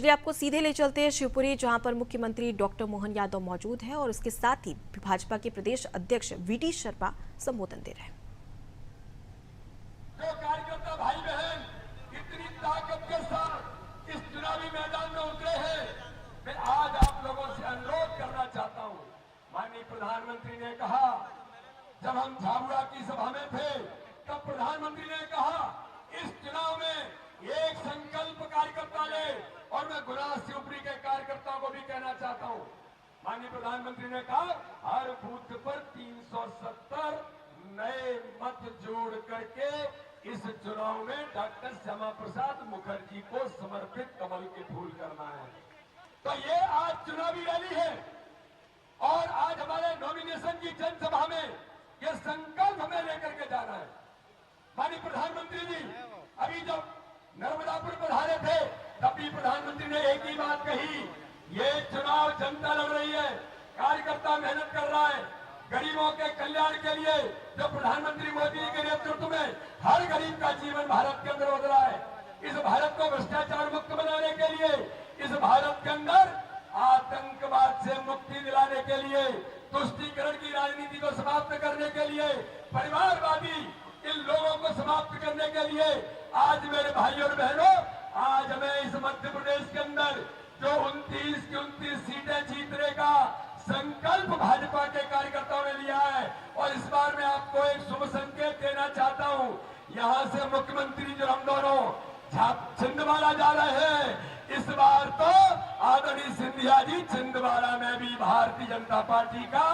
चलिए आपको सीधे ले चलते हैं शिवपुरी, जहां पर मुख्यमंत्री डॉक्टर मोहन यादव मौजूद हैं और उसके साथ ही भाजपा के प्रदेश अध्यक्ष वीटी शर्मा संबोधन दे रहे हैं। जो कार्यकर्ता भाई बहन इतनी ताकत के साथ इस चुनावी मैदान में उतरे हैं, मैं आज आप लोगों से अनुरोध करना चाहता हूं। माननीय प्रधानमंत्री ने कहा, जब हम झाबुआ की सभा में थे तब प्रधानमंत्री ने कहा इस चुनाव में एक संकल्प कार्यकर्ता ले, और मैं गुना शिवपुरी के कार्यकर्ताओं को भी कहना चाहता हूं। माननीय प्रधानमंत्री ने कहा हर बूथ पर 370 नए मत जोड़ करके इस चुनाव में डॉक्टर श्यामा प्रसाद मुखर्जी को समर्पित कमल के फूल करना है। तो ये आज चुनावी रैली है और आज हमारे नॉमिनेशन की जनसभा में ये संकल्प हमें लेकर के जाना है। माननीय प्रधानमंत्री जी अभी जब नर्मदापुर पधारे थे तब भी प्रधानमंत्री ने एक ही बात कही, ये चुनाव जनता लड़ रही है, कार्यकर्ता मेहनत कर रहा है गरीबों के कल्याण के लिए। जो प्रधानमंत्री मोदी के नेतृत्व में हर गरीब का जीवन भारत के अंदर बदला है, इस भारत को भ्रष्टाचार मुक्त बनाने के लिए, इस भारत के अंदर आतंकवाद से मुक्ति दिलाने के लिए, तुष्टीकरण की राजनीति को समाप्त करने के लिए, परिवारवादी इन लोगों को समाप्त करने के लिए आज मेरे भाइयों और बहनों, आज हमें इस मध्य प्रदेश के अंदर जो 29 की 29 सीटें जीतने का संकल्प भाजपा के कार्यकर्ताओं ने लिया है। और इस बार मैं आपको एक शुभ संकेत देना चाहता हूं। यहां से मुख्यमंत्री जो हम दोनों छिंदवाड़ा जा रहे हैं, इस बार तो आदरणीय सिंधिया जी छिंदवाड़ा में भी भारतीय जनता पार्टी का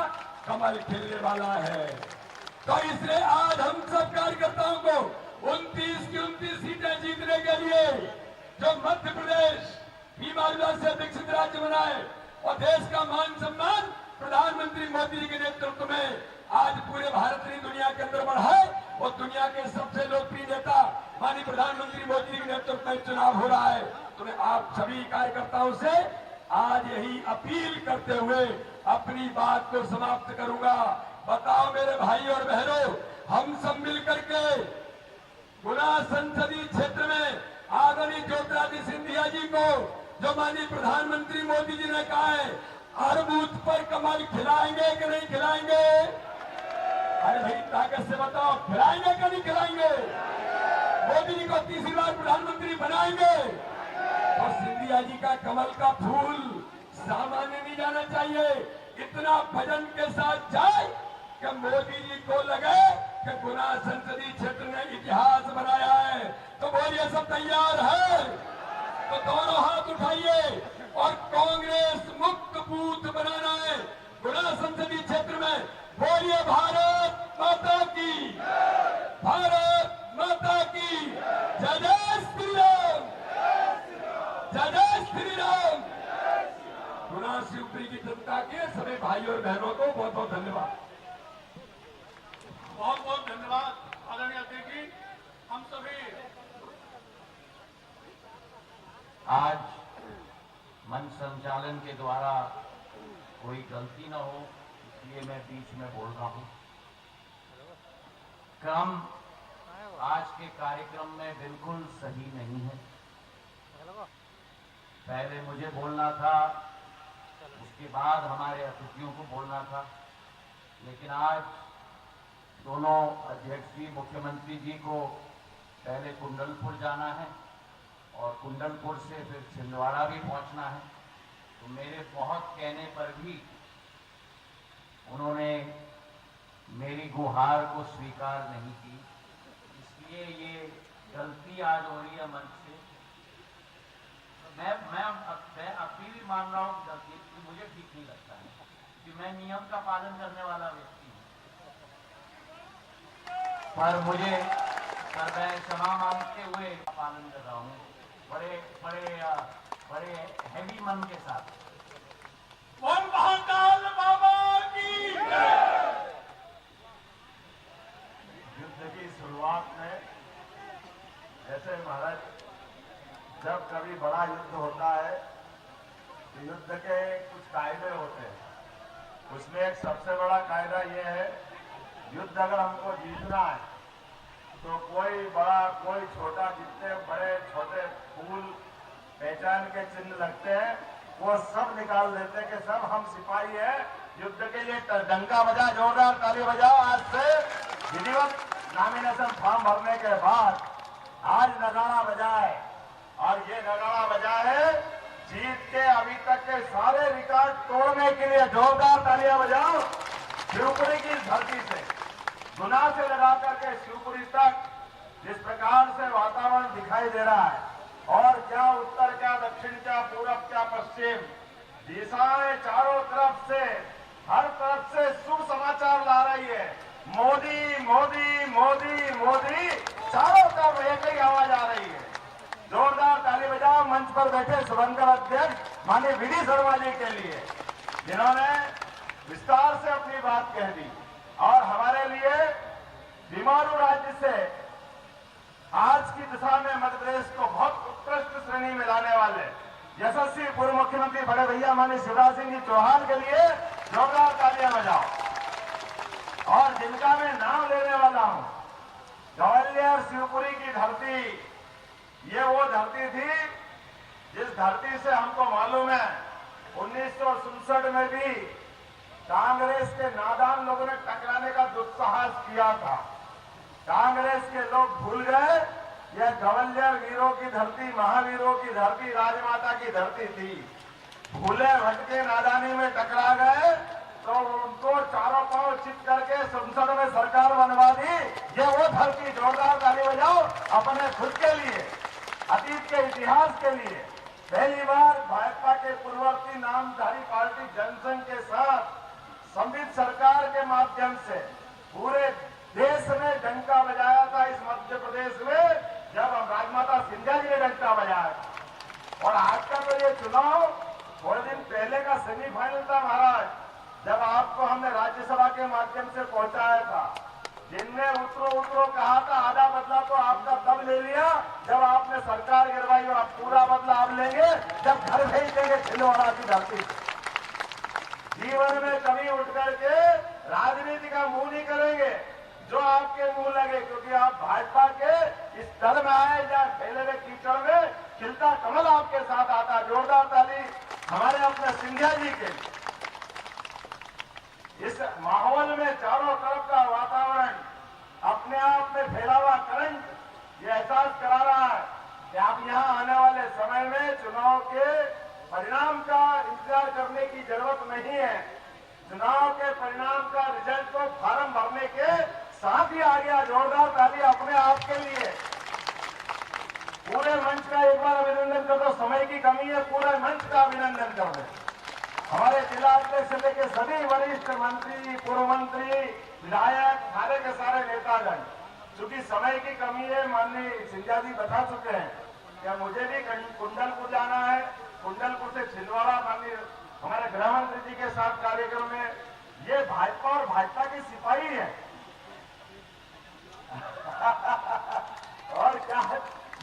कमल खिलने वाला है। तो इसलिए आज हम सब कार्यकर्ताओं को 29 की 29 सीटें जीतने के लिए जो मध्य प्रदेश बीमारियों से विकसित राज्य बनाए और देश का मान सम्मान प्रधानमंत्री मोदी के नेतृत्व में आज पूरे भारत की दुनिया के अंदर बढ़ा है, और दुनिया के सबसे लोकप्रिय नेता माननीय प्रधानमंत्री मोदी के नेतृत्व में चुनाव हो रहा है। तो मैं आप सभी कार्यकर्ताओं से आज यही अपील करते हुए अपनी बात को समाप्त करूंगा। बताओ मेरे भाई और बहनों, हम सब मिलकर के गुना संसदीय क्षेत्र में आदरणीय ज्योतिरादित्य सिंधिया जी को, जो माननीय प्रधानमंत्री मोदी जी ने कहा है हर बूथ पर कमल खिलाएंगे कि नहीं खिलाएंगे? अरे भाई ताकत से बताओ, खिलाएंगे कि नहीं खिलाएंगे? मोदी जी को तीसरी बार प्रधानमंत्री बनाएंगे तो सिंधिया जी का कमल का फूल सामान्य नहीं जाना चाहिए, इतना भजन के साथ जाए कि मोदी जी को लगे कि गुना संसदीय क्षेत्र ने इतिहास बनाया है। तो बोलिए सब तैयार है? तो दोनों हाथ उठाइए और कांग्रेस मुक्त बूथ बनाना है गुना संसदीय क्षेत्र में। बोलिए भारत माता की, भारत माता की जय, जय श्री राम, जय जय श्री राम। गुना शिवपुरी की जनता के सभी भाई और बहनों को बहुत बहुत धन्यवाद। बहुत बहुत धन्यवाद आदरणीय अध्यक्ष जी। हम सभी आज मंच संचालन के द्वारा कोई गलती न हो, इसलिए मैं बीच में बोल रहा हूं। क्रम आज के कार्यक्रम में बिल्कुल सही नहीं है। पहले मुझे बोलना था, उसके बाद हमारे अतिथियों को बोलना था, लेकिन आज दोनों अध्यक्ष जी, मुख्यमंत्री जी को पहले कुंडलपुर जाना है और कुंडलपुर से फिर छिंदवाड़ा भी पहुंचना है। तो मेरे बहुत कहने पर भी उन्होंने मेरी गुहार को स्वीकार नहीं की, इसलिए ये गलती आज हो रही है मंच से। मैं अपील मान रहा हूँ गलती, मुझे ठीक नहीं लगता है कि मैं नियम का पालन करने वाला व्यक्ति हूँ, पर मैं क्षमा मांगते हुए पालन कर रहा हूँ बड़े हैवी मन के साथ। बोल महाकाल बाबा की युद्ध की शुरुआत में जैसे महाराज, जब कभी बड़ा युद्ध होता है तो युद्ध के कुछ कायदे होते हैं। उसमें एक सबसे बड़ा कायदा यह है, युद्ध अगर हमको जीतना है तो कोई बड़ा कोई छोटा, जितने बड़े छोटे फूल पहचान के चिन्ह लगते हैं वो सब निकाल देते हैं कि सब हम सिपाही हैं, युद्ध के लिए डंका बजा, जोरदार ताली बजाओ। आज से विधिवत नॉमिनेशन फॉर्म भरने के बाद आज नगाड़ा बजा है, और ये नगाड़ा बजा है जीत के अभी तक के सारे रिकॉर्ड तोड़ने के लिए। जोरदार तालियां बजाओ। शिवपुरी की धरती से गुना से लगा करके शिवपुरी तक जिस प्रकार से वातावरण दिखाई दे रहा है, और क्या उत्तर, क्या दक्षिण, क्या पूरब, क्या पश्चिम, दिशाएं चारों तरफ से, हर तरफ से शुभ समाचार ला रही है। मोदी मोदी मोदी मोदी, चारों तरफ एक ही आवाज आ रही है। जोरदार ताली बजाओ मंच पर बैठे शुभंकर अध्यक्ष माननीय वीडी शर्मा जी के लिए, जिन्होंने विस्तार से अपनी बात कह दी और हमारे लिए बीमारू राज्य से आज की दिशा में मध्य प्रदेश को बहुत उत्कृष्ट श्रेणी में लाने वाले यशस्वी पूर्व मुख्यमंत्री बड़े भैया माननीय शिवराज सिंह जी चौहान के लिए जोरदार तालियां बजाओ। और जिनका मैं नाम लेने वाला हूं, ग्वालियर शिवपुरी की धरती, ये वो धरती थी जिस धरती से हमको मालूम है 1967 में भी कांग्रेस के नादान लोगों ने टकराने का दुस्साहस किया था। कांग्रेस के लोग भूल गए यह ग्वालियर वीरों की धरती, महावीरों की धरती, राजमाता की धरती थी। भूले भटके नादानी में टकरा गए तो उनको चारों पांव चित करके संसद में सरकार बनवा दी। ये वो धरती। जोरदार ताली बजाओ अपने खुद के लिए, अतीत के इतिहास के लिए। पहली बार भाजपा के पूर्ववर्ती नामधारी पार्टी जनसंघ के साथ संविधान सरकार के माध्यम से पूरे देश में डंका बजाया था। इस मध्य प्रदेश में जब हम राजमाता सिंधिया जी ने डंका बजाया, और आज का तो ये चुनाव थोड़े दिन पहले का सेमीफाइनल था महाराज, जब आपको हमने राज्यसभा के माध्यम से पहुंचाया था। जिनने उतरो कहा था, आधा बदला तो आपका तब ले लिया जब आपने सरकार गिरवाई, और अब पूरा बदला आप लेंगे जब घर भेज देंगे छिंदवाड़ा की धरती। जीवन में कभी उठ करके राजनीति का मुंह नहीं करेंगे जो आपके मुंह लगे, क्योंकि आप भाजपा के इस दल में आए या फैले हुए कीचड़ में खिलता कमल आपके साथ आता। जोरदार ताली हमारे अपने सिंधिया जी के। इस माहौल में चारों तरफ का वातावरण अपने आप में फैला हुआ करंट ये एहसास करा रहा है कि आप यहाँ आने वाले समय में चुनाव के परिणाम का इंतजार करने की जरूरत नहीं है। चुनाव के परिणाम का रिजल्ट तो फार्म भरने के साथ ही आ गया। जोरदार ताली अपने आप के लिए। पूरे मंच का एक बार अभिनंदन कर दो, समय की कमी है, पूरे मंच का अभिनंदन कर दो। हमारे जिला अध्यक्ष से लेकर सभी वरिष्ठ मंत्री, पूर्व मंत्री, विधायक, सारे के सारे नेतागण। चूंकि समय की कमी है, माननीय सिंधिया जी बता चुके हैं कि मुझे भी कुंडलपुर जाना है। कुंडलपुर से छिंदवाड़ा माननीय हमारे गृह मंत्री जी के साथ कार्यक्रम में। ये भाजपा और भाजपा की सिपाही है। और क्या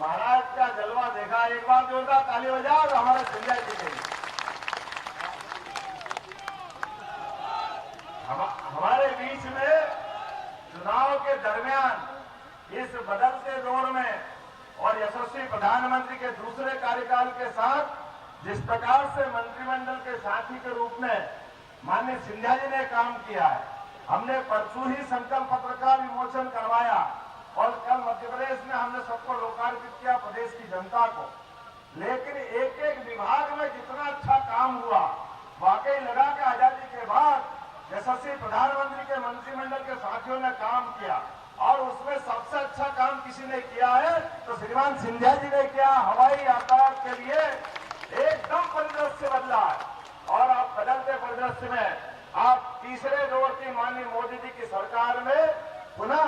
महाराज का जलवा देखा। एक बार जोरदार ताली बजाओ तो हमारे सिंधिया जी के लिए। हमारे बीच में चुनाव के दरमियान इस बदलते दौर में और यशस्वी प्रधानमंत्री के दूसरे कार्यकाल के साथ जिस प्रकार से मंत्रिमंडल के साथी के रूप में माननीय सिंधिया जी ने काम किया है। हमने परसों ही संकल्प पत्र का विमोचन करवाया और कल मध्य प्रदेश में हमने सबको लोकार्पित किया, प्रदेश की जनता को। लेकिन एक एक विभाग में जितना अच्छा काम हुआ, वाकई लगा कि आजादी के बाद यशस्वी प्रधानमंत्री के मंत्रिमंडल के साथियों ने काम किया, और उसमें सबसे अच्छा काम किसी ने किया है तो श्रीमान सिंधिया जी ने किया। हवाई यातायात के लिए एकदम परिदृश्य बदला है, और आप बदलते परिदृश्य में आप तीसरे दौर की माननीय मोदी जी की सरकार में पुनः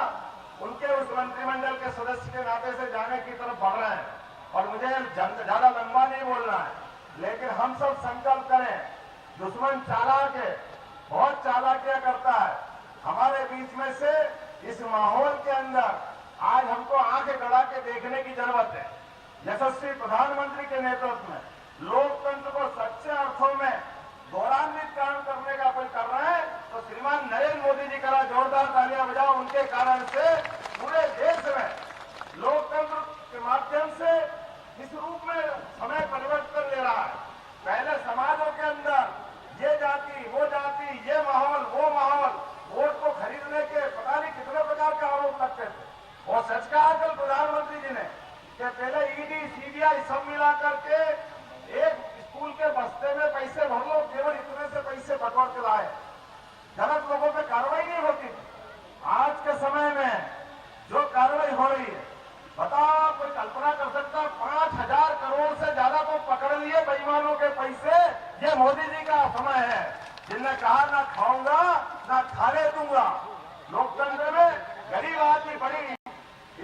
उनके उस मंत्रिमंडल के सदस्य के नाते से जाने की तरफ बढ़ रहे हैं। और मुझे ज्यादा लंबा नहीं बोलना है, लेकिन हम सब संकल्प करें। दुश्मन चालाक है, बहुत चालाकियां करता है। हमारे बीच में से इस माहौल के अंदर आज हमको आंखें गड़ा के देखने की जरूरत है। यशस्वी प्रधानमंत्री के नेतृत्व में लोकतंत्र को सच्चे अर्थों में गौरवान्वित काम करने का कोई कर रहे हैं तो श्रीमान नरेंद्र मोदी जी का जोरदार तालियां बजाओ। उनके कारण से पूरे देश में लोकतंत्र के माध्यम से इस रूप में समय पर करके एक स्कूल के बस्ते में पैसे भर लो, केवल इतने से पैसे बटोर के लाए, गलत लोगों पे कार्रवाई नहीं होती। आज के समय में जो कार्रवाई हो रही है, बताओ कोई कल्पना कर सकता? 5,000 करोड़ से ज्यादा तो पकड़ लिए बेईमानों के पैसे। ये मोदी जी का समय है, जिनने कहा ना खाऊंगा ना खाने दूंगा। लोकतंत्र में गरीब आदमी बड़ी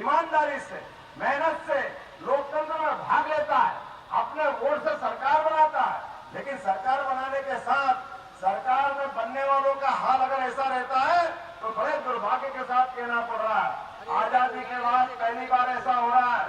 ईमानदारी से, मेहनत से लोकतंत्र में भाग लेता है, अपने वोट से सरकार बनाता है, लेकिन सरकार बनाने के साथ सरकार में बनने वालों का हाल अगर ऐसा रहता है तो बड़े दुर्भाग्य के साथ कहना पड़ रहा है, आजादी के बाद पहली बार ऐसा हो रहा है